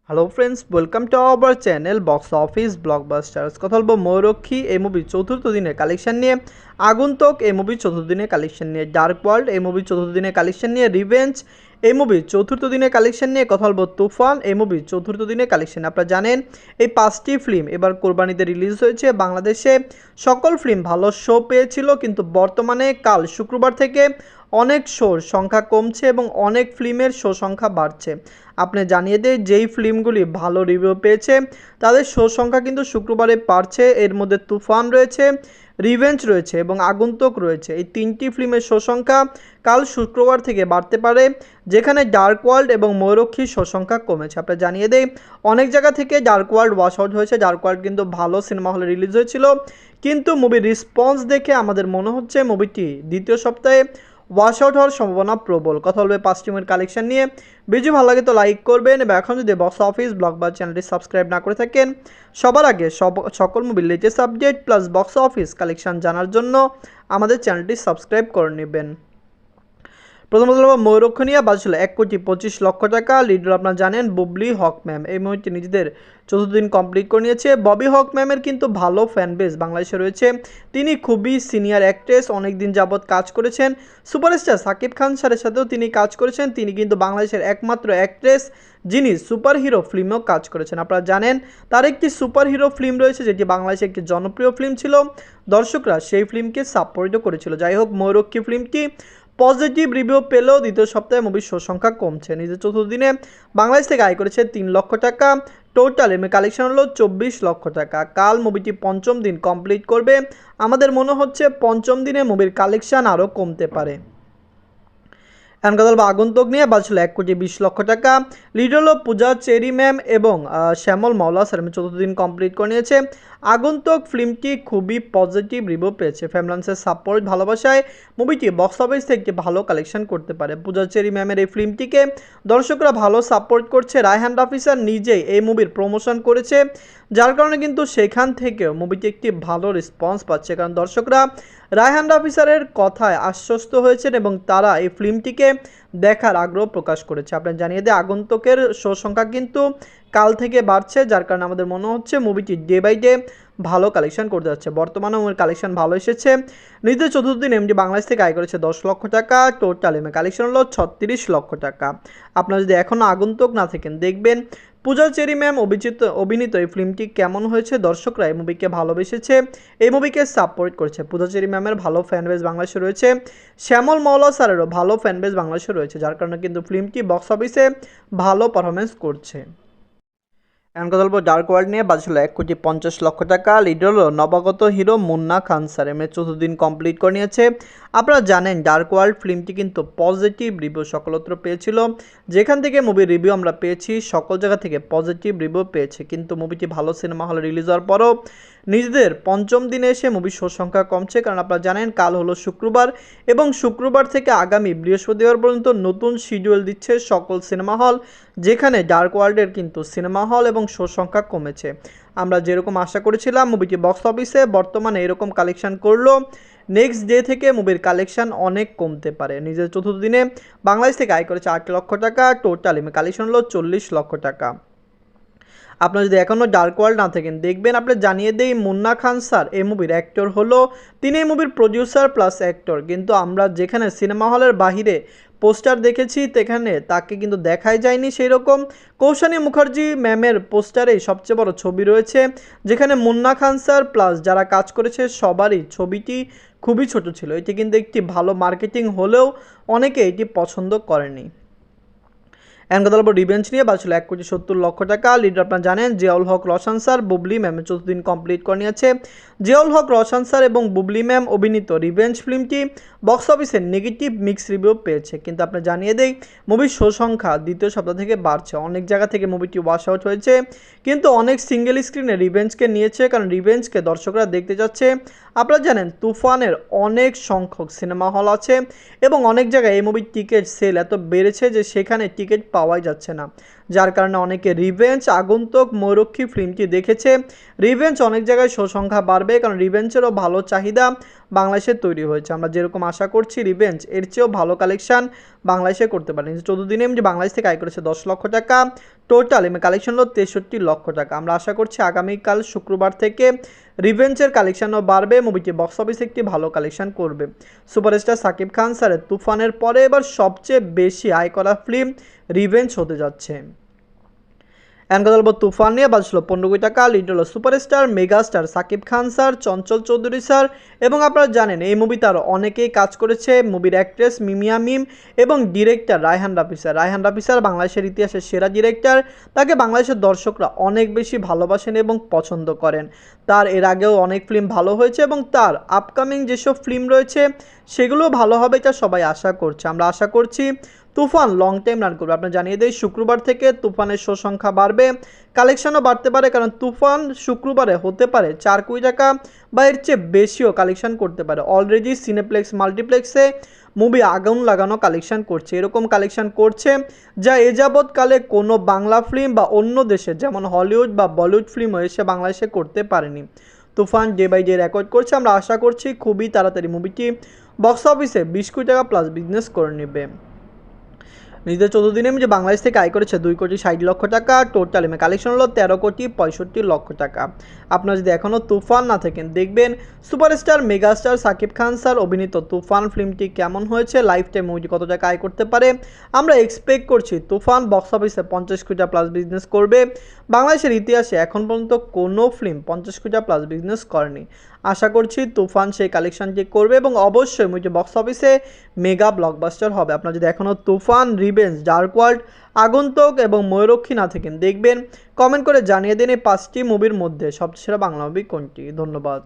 Hello friends, welcome to our channel box office blockbusters. কথা বলবো ময়ূরক্ষী এই মুভির চতুর্থ দিনের কালেকশন নিয়ে, আগন্তুক এই মুভির চতুর্থ দিনের কালেকশন নিয়ে, ডার্ক ওয়ার্ল্ড এই মুভির চতুর্থ দিনের কালেকশন নিয়ে, রিভেঞ্জ এই মুভির চতুর্থ দিনের কালেকশন নিয়ে, কথা বলবো তুফান এই মুভির চতুর্থ দিনের কালেকশন। আপনারা জানেন এই 5টি ফিল্ম এবার কোরবানিতে রিলিজ হয়েছে। বাংলাদেশে সকল ফিল্ম ভালো শো পেয়েছিল, কিন্তু বর্তমানে কাল শুক্রবার থেকে অনেক শোর সংখ্যা কমছে এবং অনেক ফিল্মের শো সংখ্যা বাড়ছে। আপনি জানিয়ে দেয় যেই ফিল্মগুলি ভালো রিভিউ পেয়েছে তাদের শো সংখ্যা কিন্তু শুক্রবারে বাড়ছে। এর মধ্যে তুফান রয়েছে, রিভেঞ্জ রয়েছে এবং আগন্তুক রয়েছে। এই 3টি ফিল্মের শো সংখ্যা কাল শুক্রবার থেকে বাড়তে পারে, যেখানে ডার্ক ওয়ার্ল্ড এবং ময়ূরক্ষীর শো সংখ্যা কমেছে। আপনার জানিয়ে দেয় অনেক জায়গা থেকে ডার্ক ওয়ার্ল্ড ওয়াশ আউট হয়েছে। ডার্ক ওয়ার্ল্ড কিন্তু ভালো সিনেমা হলে রিলিজ হয়েছিল, কিন্তু মুভির রেসপন্স দেখে আমাদের মনে হচ্ছে মুভিটি দ্বিতীয় সপ্তাহে ওয়াশ আউট হওয়ার সম্ভাবনা প্রবল। কথা বলবে 5 টিমের কালেকশন নিয়ে। ভিডিও ভালো লাগে তো লাইক করবেন, এবং এখন যদি বক্স অফিস ব্লকবাস চ্যানেলটি সাবস্ক্রাইব না করে থাকেন, সবার আগে সকল মুভির latest update plus box office collection জানার জন্য আমাদের চ্যানেলটি সাবস্ক্রাইব করে নেবেন। প্রথমত ময়ূরক্ষী নিয়ে বাজছিল 1,25,00,000 টাকা। লিডার আপনারা জানেন বুবলি হক ম্যাম। এই মুভিটি নিজেদের চতুর্থ দিন কমপ্লিট করে নিয়েছে। ববি হক ম্যামের কিন্তু ভালো ফ্যান বেস বাংলাদেশে রয়েছে। তিনি খুবই সিনিয়র অ্যাক্ট্রেস, অনেক দিন যাবৎ কাজ করেছেন। সুপারস্টার সাকিব খান স্যারের সাথেও তিনি কাজ করেছেন। তিনি কিন্তু বাংলাদেশের একমাত্র অ্যাক্ট্রেস যিনি সুপার হিরো ফিল্মেও কাজ করেছেন। আপনারা জানেন তার একটি সুপার হিরো ফিল্ম রয়েছে, যেটি বাংলাদেশে একটি জনপ্রিয় ফিল্ম ছিল। দর্শকরা সেই ফিল্মকে সাপোর্টও করেছিল। যাই হোক, ময়ূরক্ষী ফিল্মটি পজিটিভ রিভিউ পেলেও দ্বিতীয় সপ্তাহে মুভির শো সংখ্যা কমছে। নিজের চতুর্থ দিনে বাংলাদেশ থেকে আয় করেছে 3 লক্ষ টাকা। টোটাল এমনি কালেকশন হলো 24 লক্ষ টাকা। কাল মুভিটি পঞ্চম দিন কমপ্লিট করবে। আমাদের মনে হচ্ছে পঞ্চম দিনে মুভির কালেকশন আরও কমতে পারে। এখন কথা বলবো আগন্তুক নিয়ে বাজছিল 1,20,00,000 টাকা। লিড হলো পূজা চেরি ম্যাম এবং শ্যামল মাওলা স্যার। চতুর্থ দিন কমপ্লিট করে নিয়েছে। আগন্তুক ফিল্মটি খুবই পজিটিভ রিভিউ পেয়েছে। ফ্যামিলিয়ান্সের সাপোর্ট ভালোবাসায় মুভিটি বক্স অফিস থেকে একটি ভালো কালেকশন করতে পারে। পূজা চেরি ম্যামের এই ফিল্মটিকে দর্শকরা ভালো সাপোর্ট করছে। রায়হান রাফিসার নিজেই এই মুভির প্রমোশন করেছে, যার কারণে কিন্তু সেখান থেকেও মুভিটি একটি ভালো রেসপন্স পাচ্ছে, কারণ দর্শকরা রায়হান রাফিসারের কথায় আশ্বস্ত হয়েছেন এবং তারা এই ফিল্মটিকে দেখার আগ্রহ প্রকাশ করেছে। আপনার জানিয়ে দিয়ে আগন্তুকের শো সংখ্যা কিন্তু কাল থেকে বাড়ছে, যার কারণে আমাদের মনে হচ্ছে মুভিটি ডে বাই ডে ভালো কালেকশন করতে যাচ্ছে। বর্তমানে মুভির কালেকশন ভালো এসেছে। নিজের চতুর্থ দিন এমডি বাংলাদেশ থেকে আয় করেছে 10 লক্ষ টাকা। টোটাল এমএ কালেকশন হলো 36 লক্ষ টাকা। আপনারা যদি এখনও আগন্তুক না থাকেন, দেখবেন পূজা চেরি ম্যাম অভিনীত এই ফিল্মটি কেমন হয়েছে। দর্শকরা এই মুভিকে ভালোবেসেছে, এই মুভিকে সাপোর্ট করেছে। পূজা চেরি ম্যামের ভালো ফ্যান বেস বাংলাদেশে রয়েছে। শ্যামল মাওলা স্যারেরও ভালো ফ্যান বেস বাংলাদেশে রয়েছে, যার কারণে কিন্তু ফিল্মটি বক্স অফিসে ভালো পারফরমেন্স করছে। এখন কথা বলবো ডার্ক ওয়ার্ল্ড নিয়ে বাজছিল 1,50,00,000 টাকা। লিডার হলো নবাগত হিরো মুন্না খান স্যার। এমএ চতুর্থ দিন কমপ্লিট করে নিয়েছে। আপনারা জানেন ডার্ক ওয়ার্ল্ড ফিল্মটি কিন্তু পজিটিভ রিভিউ সকলত্র পেয়েছিল। যেখান থেকে মুভির রিভিউ আমরা পেয়েছি সকল জায়গা থেকে পজিটিভ রিভিউ পেয়েছে, কিন্তু মুভিটি ভালো সিনেমা হলে রিলিজ হওয়ার পরও নিজেদের পঞ্চম দিনে এসে মুভির শো সংখ্যা কমছে। কারণ আপনারা জানেন কাল হলো শুক্রবার এবং শুক্রবার থেকে আগামী বৃহস্পতিবার পর্যন্ত নতুন শিডিউল দিচ্ছে সকল সিনেমা হল, যেখানে ডার্ক ওয়ার্ল্ডের কিন্তু সিনেমা হল এবং শো সংখ্যা কমেছে। আমরা যেরকম আশা করেছিলাম মুভিটি বক্স অফিসে বর্তমানে এরকম কালেকশন করলো, নেক্সট ডে থেকে মুভির কালেকশন অনেক কমতে পারে। নিজের চতুর্থ দিনে বাংলাদেশ থেকে আয় করেছে 8 লক্ষ টাকা। টোটাল কালেকশন হলো 40 লক্ষ টাকা। আপনারা যদি এখনও ডার্ক ওয়ার্ল্ড না থাকেন, দেখবেন আপনি জানিয়ে দেই মুন্না খান স্যার এই মুভির অ্যাক্টর হলো, তিনি এই মুভির প্রডিউসার প্লাস অ্যাক্টর। কিন্তু আমরা যেখানে সিনেমা হলের বাহিরে পোস্টার দেখেছি সেখানে তাকে কিন্তু দেখাই যায়নি সেই রকম। কৌশানী মুখার্জি ম্যামের পোস্টারেই সবচেয়ে বড় ছবি রয়েছে, যেখানে মুন্না খান স্যার প্লাস যারা কাজ করেছে সবারই ছবিটি খুবই ছোট ছিল। এটি কিন্তু একটি ভালো মার্কেটিং হলেও অনেকে এটি পছন্দ করেনি। এখন কথা বলবো রিভেঞ্জ নিয়ে বাজছিল 1,70,00,000 টাকা। লিডার আপনারা জানেন জিয়াউল হক রোশন স্যার। বুবলি ম্যামের চতুর্থ দিন কমপ্লিট করে নিয়েছে। জিয়াউল হক রোশন স্যার এবং বুবলি ম্যাম অভিনীত রিভেঞ্জ ফিল্মটি বক্স অফিসে নেগেটিভ মিক্স রিভিউ পেয়েছে, কিন্তু আপনার জানিয়ে দেই মুভির শো সংখ্যা দ্বিতীয় সপ্তাহ থেকে বাড়ছে। অনেক জায়গা থেকে মুভিটি ওয়াশ আউট হয়েছে, কিন্তু অনেক সিঙ্গেল স্ক্রিনে রিভেঞ্জকে নিয়েছে, কারণ রিভেঞ্জকে দর্শকরা দেখতে যাচ্ছে। আপনারা জানেন তুফানের অনেক সংখ্যক সিনেমা হল আছে এবং অনেক জায়গায় এই মুভির টিকিট সেল এত বেড়েছে যে সেখানে টিকিট পাওয়াই যাচ্ছে না, যার কারণে অনেকে রিভেঞ্জ আগন্তুক ময়ূরক্ষী ফিল্মটি দেখেছে। রিভেঞ্জ অনেক জায়গায় শো সংখ্যা বাড়বে, কারণ রিভেঞ্জেরও ভালো চাহিদা বাংলাদেশে তৈরি হয়েছে। আমরা যেরকম আশা করছি রিভেঞ্জ এর চেয়েও ভালো কালেকশন বাংলাদেশে করতে পারে। 14 দিনে যে বাংলাদেশ থেকে আয় করেছে 10 লক্ষ টাকা, টোটাল কালেকশন হলো 63 লক্ষ টাকা। আমরা আশা করছি আগামীকাল শুক্রবার থেকে রিভেঞ্জের কালেকশনও বাড়বে, মুভিটি বক্স অফিসে একটি ভালো কালেকশন করবে। সুপারস্টার সাকিব খান স্যারের তুফানের পরে এবার সবচেয়ে বেশি আয় করা ফিল্ম রিভেঞ্জ হতে যাচ্ছে। এখন কথা বলবো তুফান নিয়ে। বাজছিল 15 কোটি টাকা। লিড হলো superstar megastar Shakib Khan sir, Chanchal Chowdhury sir, এবং আপনারা জানেন এই মুভিতে আরও অনেকেই কাজ করেছে। মুভির অ্যাক্ট্রেস মিমিয়া মিম এবং director Raihan Rafi sir. Raihan Rafi sir বাংলাদেশের ইতিহাসের সেরা ডিরেক্টর, তাকে বাংলাদেশের দর্শকরা অনেক বেশি ভালোবাসেন এবং পছন্দ করেন। তার এর আগেও অনেক ফিল্ম ভালো হয়েছে এবং তার আপকামিং যেসব ফিল্ম রয়েছে সেগুলোও ভালো হবে, এটা সবাই আশা করছে। আমরা আশা করছি তুফান লং টাইম রান করবে। আপনার জানিয়ে দেয় শুক্রবার থেকে তুফানের শো সংখ্যা বাড়বে, কালেকশনও বাড়তে পারে, কারণ তুফান শুক্রবারে হতে পারে 4 কোটি টাকা বা এর চেয়ে বেশিও কালেকশন করতে পারে। অলরেডি সিনেপ্লেক্স মাল্টিপ্লেক্সে মুভি আগুন লাগানো কালেকশন করছে, এরকম কালেকশন করছে যা এ যাবৎকালে কোনো বাংলা ফিল্ম বা অন্য দেশে যেমন হলিউড বা বলিউড ফিল্ম এসে বাংলাদেশে করতে পারেনি। তুফান ডে বাই ডে রেকর্ড করছে। আমরা আশা করছি খুবই তাড়াতাড়ি মুভিটি বক্স অফিসে 20 কোটি টাকা প্লাস বিজনেস করে নেবে। নিজেদের 14 দিনে যে বাংলাদেশ থেকে আয় করেছে 2 কোটি 60 লক্ষ টাকা, টোটাল কালেকশন হলো 13 কোটি 65 লক্ষ টাকা। আপনারা যদি এখনও তুফান না থাকেন দেখবেন superstar megastar Shakib Khan sir অভিনীত তুফান ফিল্মটি কেমন হয়েছে, লাইফ টাইম মুভিটি কত টাকা আয় করতে পারে। আমরা এক্সপেক্ট করছি তুফান বক্স অফিসে 50 কোটি টাকা প্লাস বিজনেস করবে। বাংলাদেশের ইতিহাসে এখন পর্যন্ত কোনো ফিল্ম 50 কোটি টাকা প্লাস বিজনেস করেনি। আশা করছি তুফান সেই কালেকশনটি করবে এবং অবশ্যই মুভিটি বক্স অফিসে মেগা ব্লকবাস্টার হবে। আপনারা যদি এখনও তুফান, রিভেঞ্জ, ডার্ক ওয়ার্ল্ড, আগন্তুক এবং ময়ূরক্ষী না থাকেন দেখবেন, কমেন্ট করে জানিয়ে দিন এই 5টি মুভির মধ্যে সবচেয়ে সেরা বাংলা মুভি কোনটি। ধন্যবাদ।